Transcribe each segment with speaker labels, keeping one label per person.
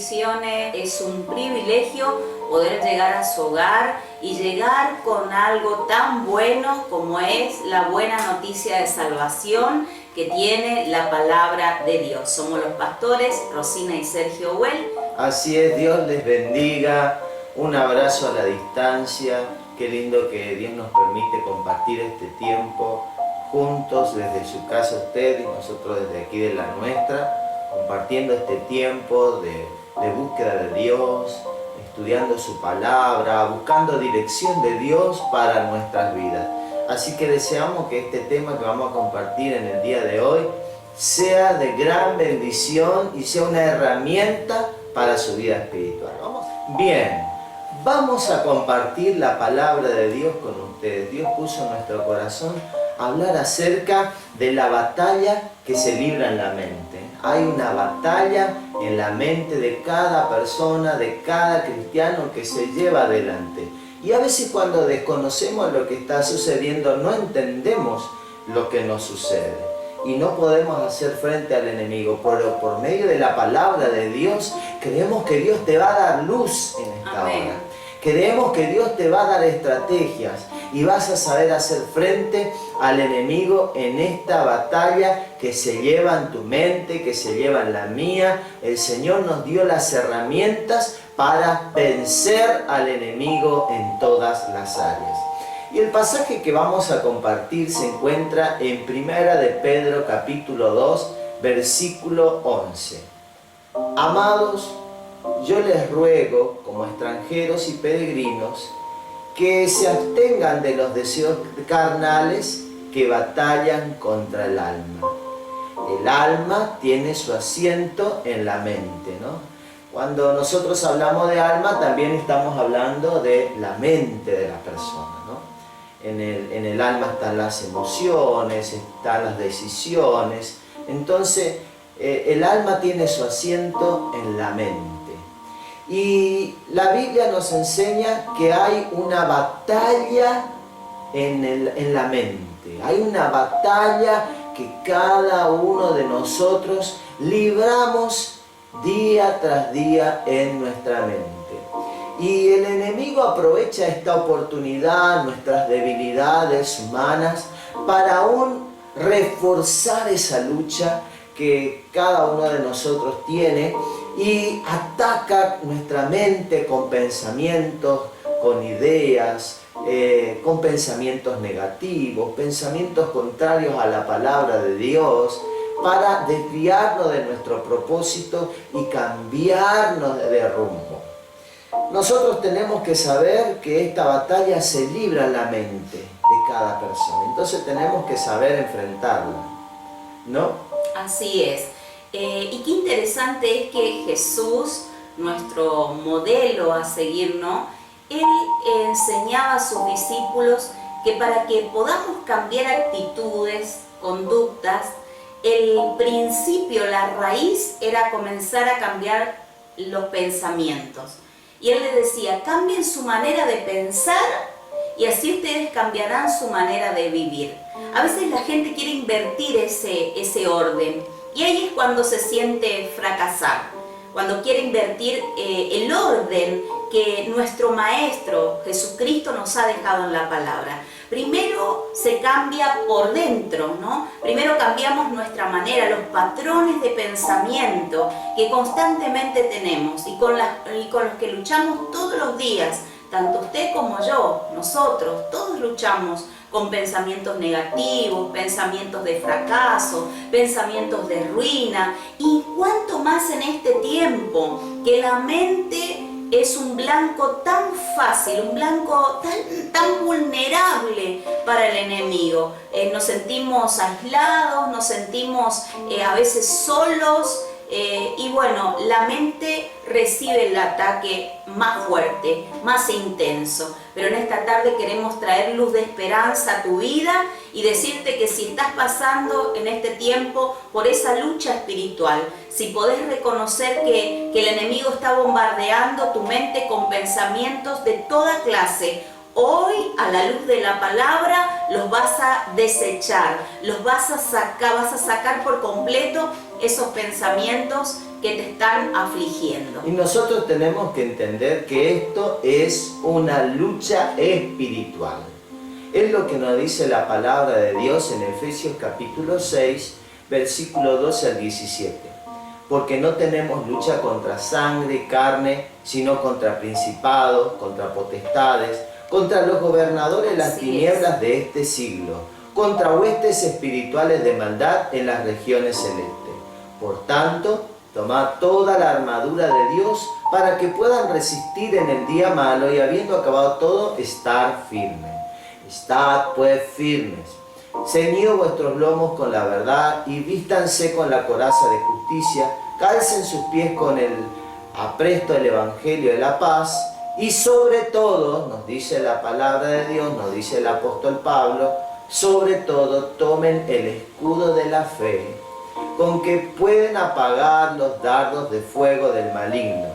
Speaker 1: bendiciones, es un privilegio poder llegar a su hogar y llegar con algo tan bueno como es la buena noticia de salvación que tiene la palabra de Dios. Somos los pastores Rosina y Sergio Well.
Speaker 2: Así es, Dios les bendiga, un abrazo a la distancia, qué lindo que Dios nos permite compartir este tiempo juntos desde su casa usted y nosotros desde aquí de la nuestra, compartiendo este tiempo de búsqueda de Dios, estudiando su palabra, buscando dirección de Dios para nuestras vidas. Así que deseamos que este tema que vamos a compartir en el día de hoy sea de gran bendición y sea una herramienta para su vida espiritual. ¿Vamos? Bien, vamos a compartir la palabra de Dios con ustedes. Dios puso en nuestro corazón hablar acerca de la batalla que se libra en la mente. Hay una batalla en la mente de cada persona, de cada cristiano que se lleva adelante. Y a veces cuando desconocemos lo que está sucediendo, no entendemos lo que nos sucede. Y no podemos hacer frente al enemigo, pero por medio de la palabra de Dios, creemos que Dios te va a dar luz en esta hora. Creemos que Dios te va a dar estrategias y vas a saber hacer frente al enemigo en esta batalla que se lleva en tu mente, que se lleva en la mía. El Señor nos dio las herramientas para vencer al enemigo en todas las áreas. Y el pasaje que vamos a compartir se encuentra en Primera de Pedro capítulo 2, versículo 11. Amados, yo les ruego, como extranjeros y peregrinos, que se abstengan de los deseos carnales que batallan contra el alma. El alma tiene su asiento en la mente, ¿no? Cuando nosotros hablamos de alma, también estamos hablando de la mente de la persona, ¿no? En el alma están las emociones, están las decisiones. Entonces, el alma tiene su asiento en la mente. Y la Biblia nos enseña que hay una batalla en la mente. Hay una batalla que cada uno de nosotros libramos día tras día en nuestra mente. Y el enemigo aprovecha esta oportunidad, nuestras debilidades humanas, para aún reforzar esa lucha que cada uno de nosotros tiene y ataca nuestra mente con pensamientos, con ideas, con pensamientos negativos, pensamientos contrarios a la palabra de Dios, para desviarnos de nuestro propósito y cambiarnos de rumbo. Nosotros tenemos que saber que esta batalla se libra en la mente de cada persona, entonces tenemos que saber enfrentarla, ¿no?
Speaker 1: Así es. Y qué interesante es que Jesús, nuestro modelo a seguir, ¿no? Él enseñaba a sus discípulos que para que podamos cambiar actitudes, conductas, el principio, la raíz era comenzar a cambiar los pensamientos. Y Él les decía, cambien su manera de pensar y así ustedes cambiarán su manera de vivir. A veces la gente quiere invertir ese orden y ahí es cuando se siente fracasar, cuando quiere invertir el orden que nuestro Maestro Jesucristo nos ha dejado en la palabra. Primero se cambia por dentro, ¿no? Primero cambiamos nuestra manera, los patrones de pensamiento que constantemente tenemos y con los que luchamos todos los días, tanto usted como yo, nosotros, todos luchamos con pensamientos negativos, pensamientos de fracaso, pensamientos de ruina, y cuanto más en este tiempo que la mente es un blanco tan fácil, un blanco tan vulnerable para el enemigo. Nos sentimos aislados, nos sentimos a veces solos, y bueno, la mente recibe el ataque más fuerte, más intenso. Pero en esta tarde queremos traer luz de esperanza a tu vida y decirte que si estás pasando en este tiempo por esa lucha espiritual, si podés reconocer que el enemigo está bombardeando tu mente con pensamientos de toda clase, Hoy, a la luz de la palabra, los vas a desechar, los vas a sacar por completo esos pensamientos que te están afligiendo.
Speaker 2: Y nosotros tenemos que entender que esto es una lucha espiritual. Es lo que nos dice la palabra de Dios en Efesios capítulo 6, versículo 12 al 17. Porque no tenemos lucha contra sangre y carne, sino contra principados, contra potestades, contra los gobernadores de las tinieblas de este siglo, contra huestes espirituales de maldad en las regiones celestes. Por tanto, tomad toda la armadura de Dios para que puedan resistir en el día malo y habiendo acabado todo, estar firmes. Estad pues firmes. Ceñid vuestros lomos con la verdad y vístanse con la coraza de justicia, calcen sus pies con el apresto del evangelio de la paz y sobre todo, nos dice la palabra de Dios, nos dice el apóstol Pablo, sobre todo tomen el escudo de la fe, con que pueden apagar los dardos de fuego del maligno,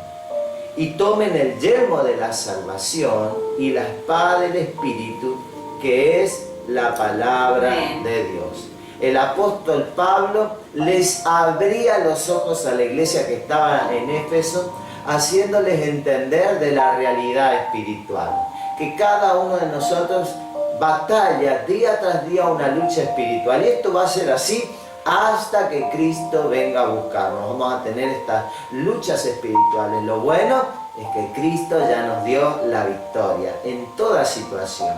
Speaker 2: y tomen el yelmo de la salvación y la espada del Espíritu, que es la palabra de Dios. El apóstol Pablo les abría los ojos a la iglesia que estaba en Éfeso, haciéndoles entender de la realidad espiritual, que cada uno de nosotros batalla día tras día una lucha espiritual, y esto va a ser así hasta que Cristo venga a buscarnos. Vamos a tener estas luchas espirituales. Lo bueno es que Cristo ya nos dio la victoria en toda situación.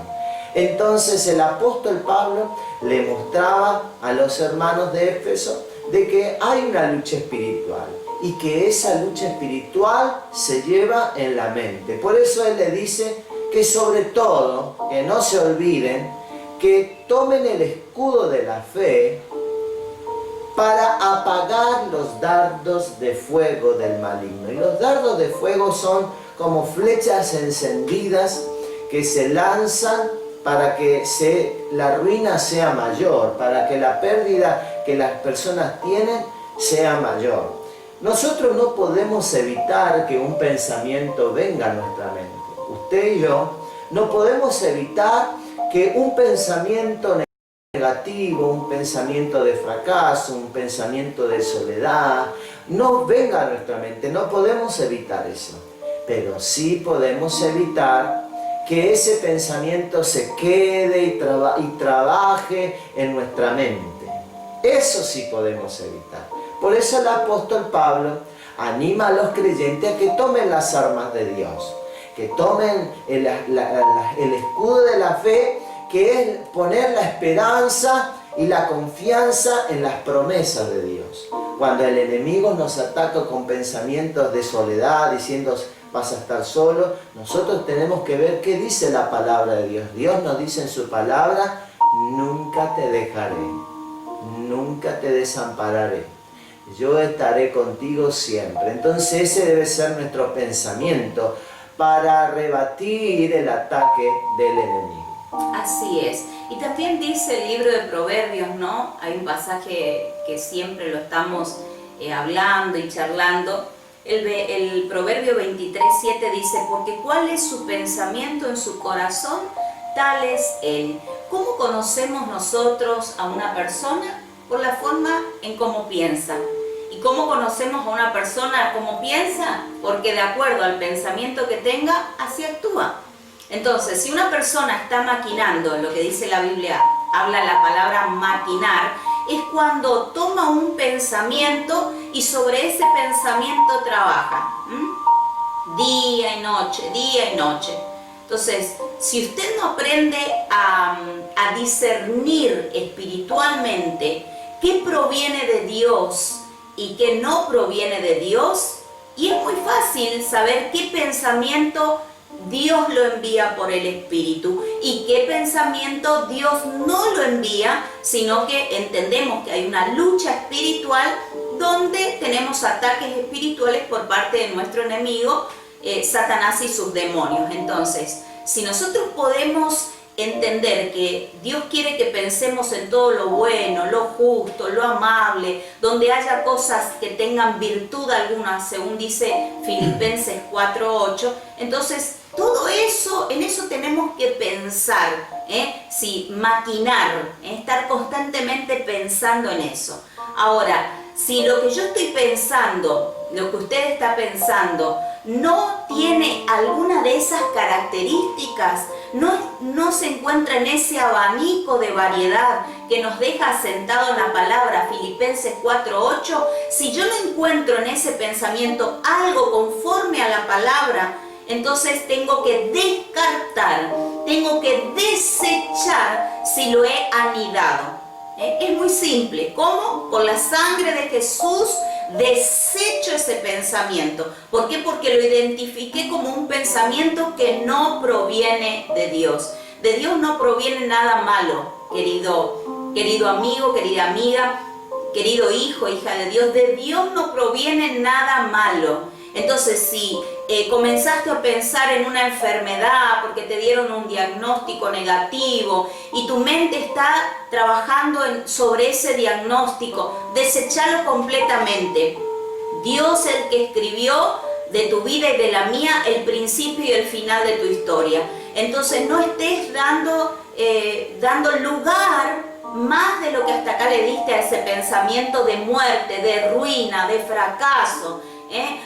Speaker 2: Entonces el apóstol Pablo le mostraba a los hermanos de Éfeso de que hay una lucha espiritual y que esa lucha espiritual se lleva en la mente. Por eso él le dice que sobre todo, que no se olviden, que tomen el escudo de la fe para apagar los dardos de fuego del maligno. Y los dardos de fuego son como flechas encendidas que se lanzan para que la ruina sea mayor, para que la pérdida que las personas tienen sea mayor. Nosotros no podemos evitar que un pensamiento venga a nuestra mente. Usted y yo no podemos evitar que un pensamiento negativo, un pensamiento de fracaso, un pensamiento de soledad, no venga a nuestra mente. No podemos evitar eso. Pero sí podemos evitar que ese pensamiento se quede y trabaje en nuestra mente. Eso sí podemos evitar. Por eso el apóstol Pablo anima a los creyentes a que tomen las armas de Dios, que tomen el escudo de la fe, que es poner la esperanza y la confianza en las promesas de Dios. Cuando el enemigo nos ataca con pensamientos de soledad, diciendo vas a estar solo, nosotros tenemos que ver qué dice la palabra de Dios. Dios nos dice en su palabra, nunca te dejaré, nunca te desampararé, yo estaré contigo siempre. Entonces ese debe ser nuestro pensamiento para rebatir el ataque del enemigo.
Speaker 1: Así es. Y también dice el libro de Proverbios, ¿no? Hay un pasaje que siempre lo estamos hablando y charlando. El Proverbio 23:7 dice, porque cuál es su pensamiento en su corazón, tal es él. ¿Cómo conocemos nosotros a una persona? Por la forma en cómo piensa. ¿Y cómo conocemos a una persona cómo piensa? Porque de acuerdo al pensamiento que tenga, así actúa. Entonces, si una persona está maquinando, en lo que dice la Biblia, habla la palabra maquinar, es cuando toma un pensamiento y sobre ese pensamiento trabaja. Día y noche, día y noche. Entonces, si usted no aprende a discernir espiritualmente qué proviene de Dios y qué no proviene de Dios, y es muy fácil saber qué pensamiento Dios lo envía por el Espíritu y qué pensamiento Dios no lo envía, sino que entendemos que hay una lucha espiritual donde tenemos ataques espirituales por parte de nuestro enemigo, Satanás y sus demonios. Entonces, si nosotros podemos entender que Dios quiere que pensemos en todo lo bueno, lo justo, lo amable, donde haya cosas que tengan virtud alguna, según dice Filipenses 4:8, entonces todo eso, en eso tenemos que pensar, sí, maquinar, estar constantemente pensando en eso. Ahora, si lo que yo estoy pensando, lo que usted está pensando, no tiene alguna de esas características, no se encuentra en ese abanico de variedad que nos deja sentado en la palabra Filipenses 4:8, si yo no encuentro en ese pensamiento algo conforme a la palabra, entonces tengo que descartar, tengo que desechar si lo he anidado. Es muy simple. ¿Cómo? Con la sangre de Jesús desecho ese pensamiento. ¿Por qué? Porque lo identifiqué como un pensamiento que no proviene de Dios. De Dios no proviene nada malo, querido amigo, querida amiga, querido hijo, hija de Dios. De Dios no proviene nada malo. Entonces, si comenzaste a pensar en una enfermedad porque te dieron un diagnóstico negativo y tu mente está trabajando sobre ese diagnóstico, deséchalo completamente. Dios es el que escribió de tu vida y de la mía el principio y el final de tu historia. Entonces, no estés dando lugar más de lo que hasta acá le diste a ese pensamiento de muerte, de ruina, de fracaso.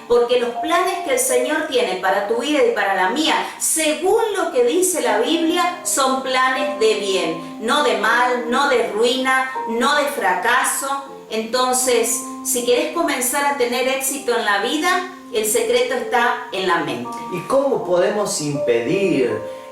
Speaker 1: Porque los planes que el Señor tiene para tu vida y para la mía, según lo que dice la Biblia, son planes de bien, no de mal, no de ruina, no de fracaso. Entonces, si querés comenzar a tener éxito en la vida, el secreto está en la mente.
Speaker 2: ¿Y cómo podemos impedir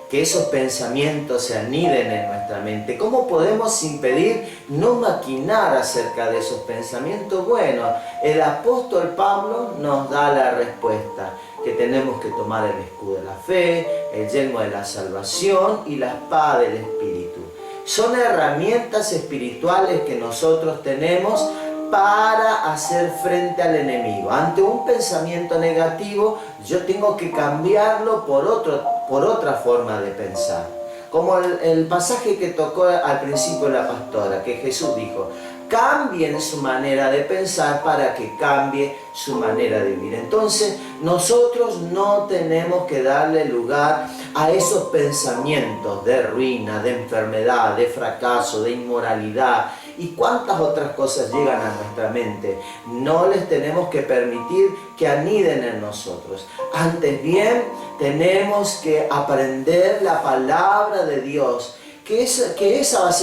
Speaker 2: que esos pensamientos se aniden en nuestra mente? ¿Cómo podemos impedir no maquinar acerca de esos pensamientos? Bueno, el apóstol Pablo nos da la respuesta, que tenemos que tomar el escudo de la fe, el yelmo de la salvación y la espada del Espíritu. Son herramientas espirituales que nosotros tenemos para hacer frente al enemigo. Ante un pensamiento negativo, yo tengo que cambiarlo por otra forma de pensar. Como el pasaje que tocó al principio la pastora, que Jesús dijo, cambien su manera de pensar para que cambie su manera de vivir. Entonces, nosotros no tenemos que darle lugar a esos pensamientos de ruina, de enfermedad, de fracaso, de inmoralidad, y cuántas otras cosas llegan a nuestra mente. No les tenemos que permitir que aniden en nosotros. Antes bien, tenemos que aprender la palabra de Dios, eso va a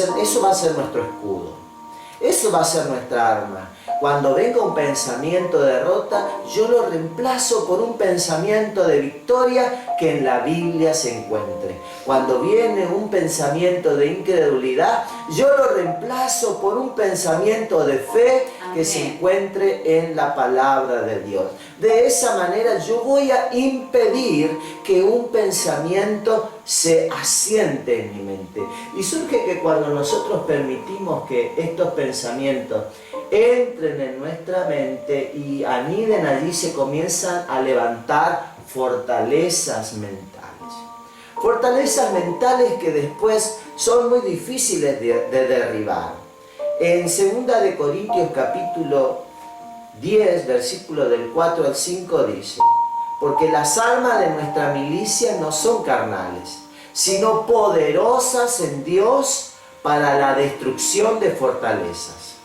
Speaker 2: ser nuestro escudo. Eso va a ser nuestra arma. Cuando venga un pensamiento de derrota, yo lo reemplazo por un pensamiento de victoria que en la Biblia se encuentre. Cuando viene un pensamiento de incredulidad, yo lo reemplazo por un pensamiento de fe que se encuentre en la palabra de Dios. De esa manera yo voy a impedir que un pensamiento se asiente en mi mente. Y surge que cuando nosotros permitimos que estos pensamientos entren en nuestra mente y aniden allí, se comienzan a levantar fortalezas mentales. Fortalezas mentales que después son muy difíciles de derribar. En 2 de Corintios capítulo 10, versículo del 4 al 5 dice: porque las armas de nuestra milicia no son carnales, sino poderosas en Dios para la destrucción de fortalezas,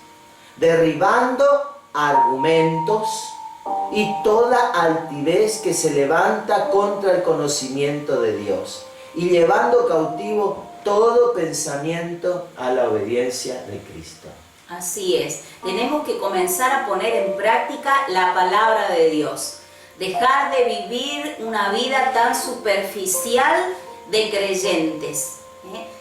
Speaker 2: derribando argumentos y toda altivez que se levanta contra el conocimiento de Dios, y llevando cautivo todo pensamiento a la obediencia de Cristo.
Speaker 1: Así es, tenemos que comenzar a poner en práctica la palabra de Dios. Dejar de vivir una vida tan superficial de creyentes.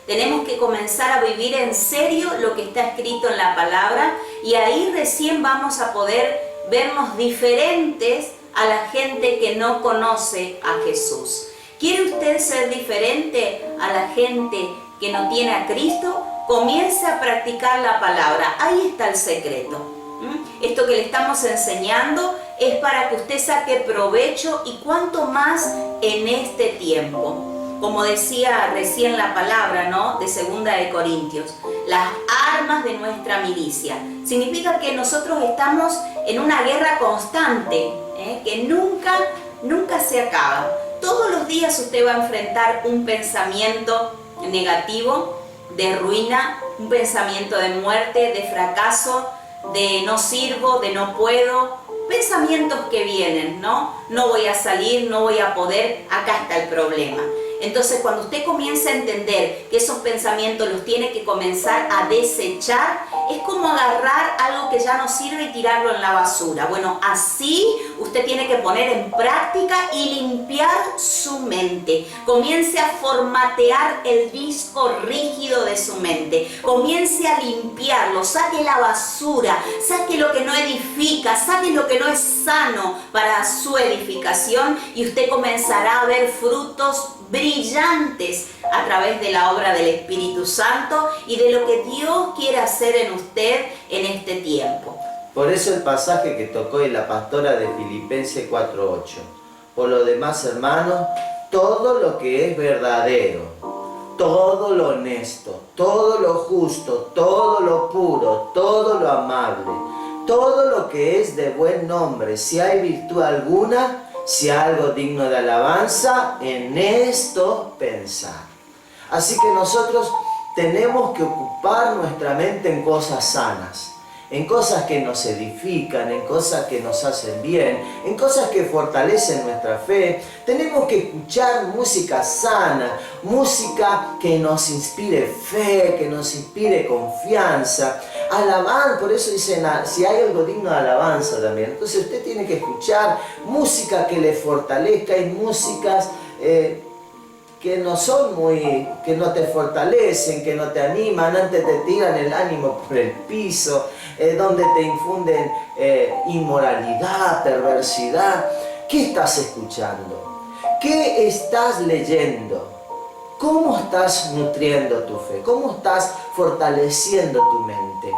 Speaker 1: Tenemos que comenzar a vivir en serio lo que está escrito en la palabra, y ahí recién vamos a poder vernos diferentes a la gente que no conoce a Jesús. ¿Quiere usted ser diferente a la gente que no tiene a Cristo? Comience a practicar la palabra. Ahí está el secreto. Esto que le estamos enseñando es para que usted saque provecho, y cuanto más en este tiempo. Como decía recién la palabra, ¿no?, de 2 de Corintios, las armas de nuestra milicia. Significa que nosotros estamos en una guerra constante, que nunca se acaba. todos los días usted va a enfrentar un pensamiento negativo, de ruina, un pensamiento de muerte, de fracaso, de no sirvo, de no puedo, pensamientos que vienen, ¿no? No voy a salir, no voy a poder, acá está el problema. Entonces, cuando usted comienza a entender que esos pensamientos los tiene que comenzar a desechar, es como agarrar algo que ya no sirve y tirarlo en la basura. Bueno, así usted tiene que poner en práctica y limpiar su mente. Comience a formatear el disco rígido de su mente. Comience a limpiarlo, saque la basura, saque lo que no edifica, saque lo que no es sano para su edificación y usted comenzará a ver frutos brillantes a través de la obra del Espíritu Santo y de lo que Dios quiere hacer en usted en este tiempo.
Speaker 2: Por eso el pasaje que tocó en la pastora de Filipenses 4:8. Por lo demás, hermanos, todo lo que es verdadero, todo lo honesto, todo lo justo, todo lo puro, todo lo amable, todo lo que es de buen nombre, si hay virtud alguna, si hay algo digno de alabanza, en esto pensar. Así que nosotros tenemos que ocupar nuestra mente en cosas sanas, en cosas que nos edifican, en cosas que nos hacen bien, en cosas que fortalecen nuestra fe. Tenemos que escuchar música sana, música que nos inspire fe, que nos inspire confianza. Alabar, por eso dicen, si hay algo digno de alabanza también. Entonces usted tiene que escuchar música que le fortalezca y músicas que no son que no te fortalecen, que no te animan, antes te tiran el ánimo por el piso, donde te infunden inmoralidad, perversidad. ¿Qué estás escuchando? ¿Qué estás leyendo? ¿Cómo estás nutriendo tu fe? ¿Cómo estás fortaleciendo tu mente?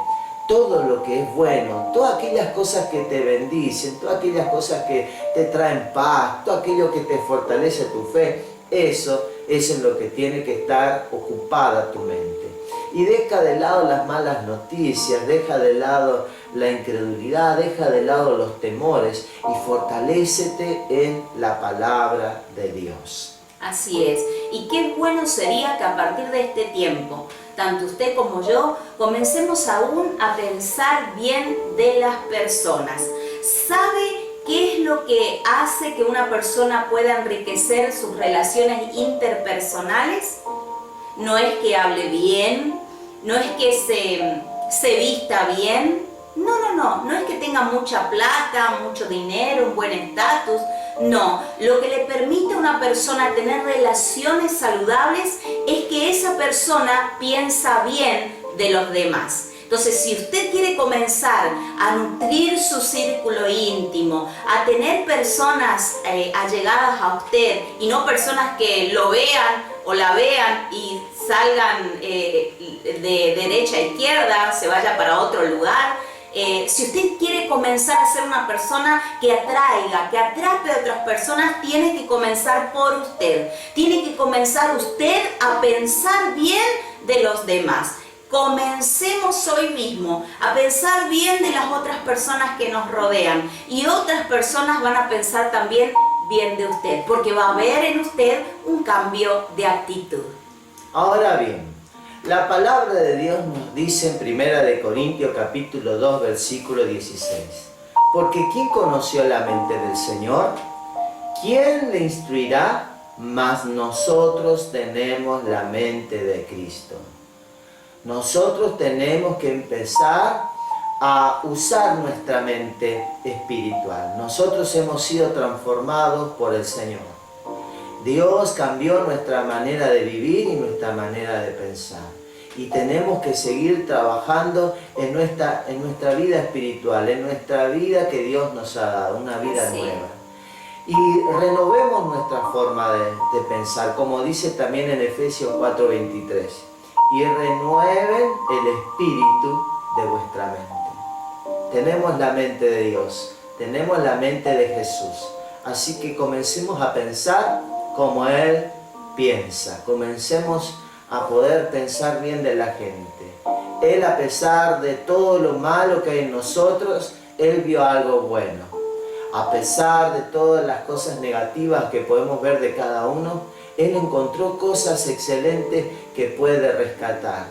Speaker 2: Todo lo que es bueno, todas aquellas cosas que te bendicen, todas aquellas cosas que te traen paz, todo aquello que te fortalece tu fe, eso es lo que tiene que estar ocupada tu mente. Y deja de lado las malas noticias, deja de lado la incredulidad, deja de lado los temores y fortalécete en la palabra de Dios.
Speaker 1: Así es. Y qué bueno sería que a partir de este tiempo, tanto usted como yo, comencemos aún a pensar bien de las personas. ¿Sabe qué es lo que hace que una persona pueda enriquecer sus relaciones interpersonales? No es que hable bien, no es que se vista bien, no es que tenga mucha plata, mucho dinero, un buen estatus. No, lo que le permite a una persona tener relaciones saludables es que esa persona piensa bien de los demás. Entonces, si usted quiere comenzar a nutrir su círculo íntimo, a tener personas allegadas a usted y no personas que lo vean o la vean y salgan de derecha a izquierda, se vaya para otro lugar. Si usted quiere comenzar a ser una persona que atraiga, que atrape a otras personas, tiene que comenzar por usted. Tiene que comenzar usted a pensar bien de los demás. Comencemos hoy mismo a pensar bien de las otras personas que nos rodean y otras personas van a pensar también bien de usted, porque va a haber en usted un cambio de actitud.
Speaker 2: Ahora bien, la palabra de Dios nos dice en 1 Corintios capítulo 2 versículo 16: porque ¿quién conoció la mente del Señor? ¿Quién le instruirá? Mas nosotros tenemos la mente de Cristo. Nosotros tenemos que empezar a usar nuestra mente espiritual. Nosotros hemos sido transformados por el Señor. Dios cambió nuestra manera de vivir y nuestra manera de pensar. Y tenemos que seguir trabajando en nuestra vida espiritual, en nuestra vida que Dios nos ha dado, una vida nueva. Y renovemos nuestra forma de pensar, como dice también en Efesios 4:23. Y renueven el espíritu de vuestra mente. Tenemos la mente de Dios, tenemos la mente de Jesús. Así que comencemos a pensar como Él piensa. Comencemos a poder pensar bien de la gente. Él, a pesar de todo lo malo que hay en nosotros, Él vio algo bueno. A pesar de todas las cosas negativas que podemos ver de cada uno, Él encontró cosas excelentes que puede rescatar.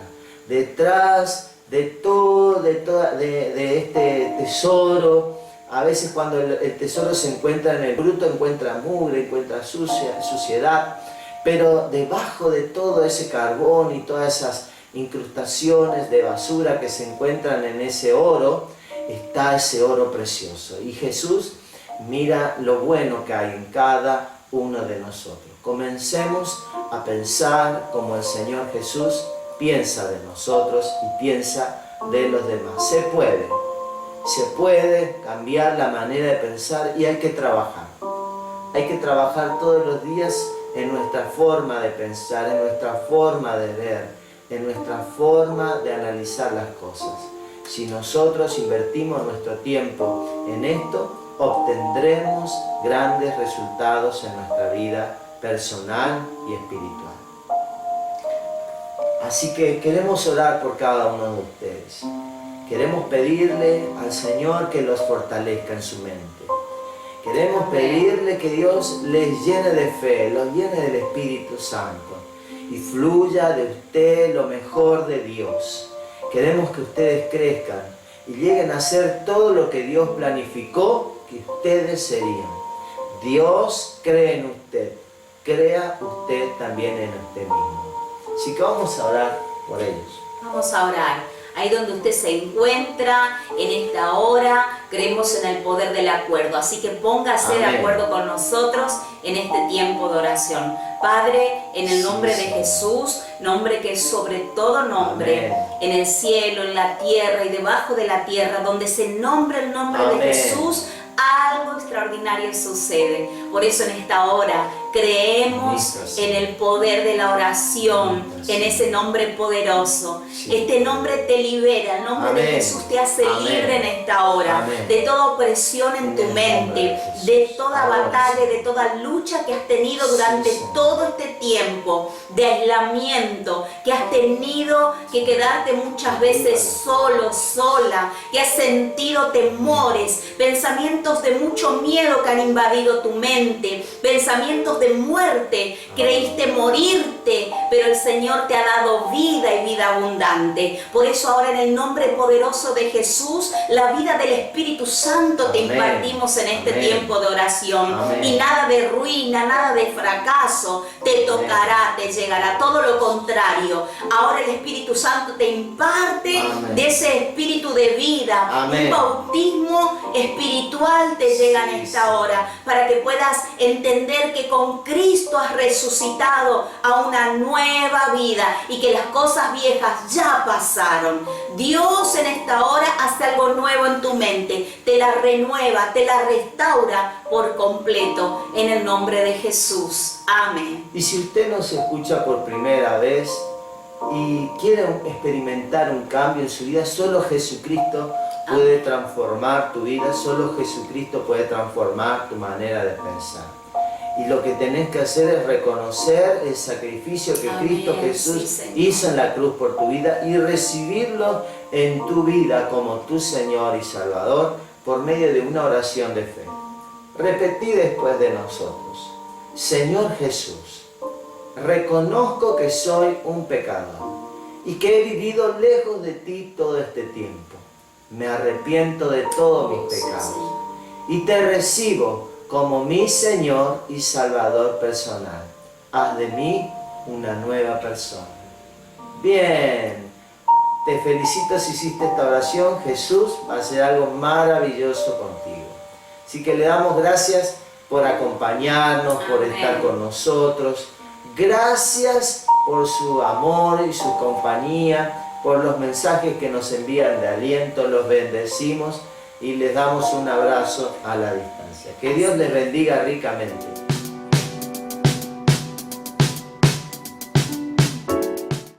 Speaker 2: Detrás de todo, de este tesoro, a veces cuando el tesoro se encuentra en el bruto, encuentra mugre, encuentra suciedad, pero debajo de todo ese carbón y todas esas incrustaciones de basura que se encuentran en ese oro, está ese oro precioso. Y Jesús mira lo bueno que hay en cada uno de nosotros. Comencemos a pensar como el Señor Jesús piensa de nosotros y piensa de los demás. Se puede cambiar la manera de pensar y hay que trabajar. Hay que trabajar todos los días en nuestra forma de pensar, en nuestra forma de ver, en nuestra forma de analizar las cosas. Si nosotros invertimos nuestro tiempo en esto, obtendremos grandes resultados en nuestra vida personal y espiritual. Así que queremos orar por cada uno de ustedes. Queremos pedirle al Señor que los fortalezca en su mente. Queremos pedirle que Dios les llene de fe, los llene del Espíritu Santo y fluya de usted lo mejor de Dios. Queremos que ustedes crezcan y lleguen a ser todo lo que Dios planificó que ustedes serían. Dios cree en usted, crea usted también en usted mismo. Así que vamos a orar por ellos.
Speaker 1: Vamos a orar. Ahí donde usted se encuentra, en esta hora, creemos en el poder del acuerdo. Así que póngase de acuerdo con nosotros en este tiempo de oración. Padre, en el nombre de Jesús, nombre que es sobre todo nombre, en el cielo, en la tierra y debajo de la tierra, donde se nombra el nombre de Jesús, algo extraordinario sucede. Por eso en esta hora creemos en el poder de la oración, en ese nombre poderoso. Este nombre te libera, el nombre de Jesús te hace libre en esta hora de toda opresión en tu mente, de toda batalla, de toda lucha que has tenido durante todo este tiempo de aislamiento, que has tenido que quedarte muchas veces solo, sola, que has sentido temores, pensamientos de mucho miedo que han invadido tu mente, pensamientos de muerte, creíste morirte, pero el Señor te ha dado vida y vida abundante. Por eso ahora en el nombre poderoso de Jesús, la vida del Espíritu Santo te impartimos en este tiempo de oración. Y nada de ruina, nada de fracaso te tocará, te llegará, todo lo contrario. Ahora el Espíritu Santo te imparte de ese espíritu de vida, un bautismo espiritual te llega en esta hora, para que puedas entender que con Cristo has resucitado a una nueva vida y que las cosas viejas ya pasaron. Dios en esta hora hace algo nuevo en tu mente, te la renueva, te la restaura por completo en el nombre de Jesús. Amén.
Speaker 2: Y si usted nos escucha por primera vez y quiere experimentar un cambio en su vida, solo Jesucristo puede transformar tu vida, solo Jesucristo puede transformar tu manera de pensar. Y lo que tenés que hacer es reconocer el sacrificio que Cristo Jesús hizo en la cruz por tu vida y recibirlo en tu vida como tu Señor y Salvador por medio de una oración de fe. Repetí después de nosotros: Señor Jesús, reconozco que soy un pecador y que he vivido lejos de ti todo este tiempo. Me arrepiento de todos mis pecados y te recibo como mi Señor y Salvador personal. Haz de mí una nueva persona. Bien, te felicito si hiciste esta oración. Jesús va a hacer algo maravilloso contigo. Así que le damos gracias por acompañarnos, por estar con nosotros. Gracias por su amor y su compañía, por los mensajes que nos envían de aliento. Los bendecimos y les damos un abrazo a la distancia. Que Dios les bendiga ricamente.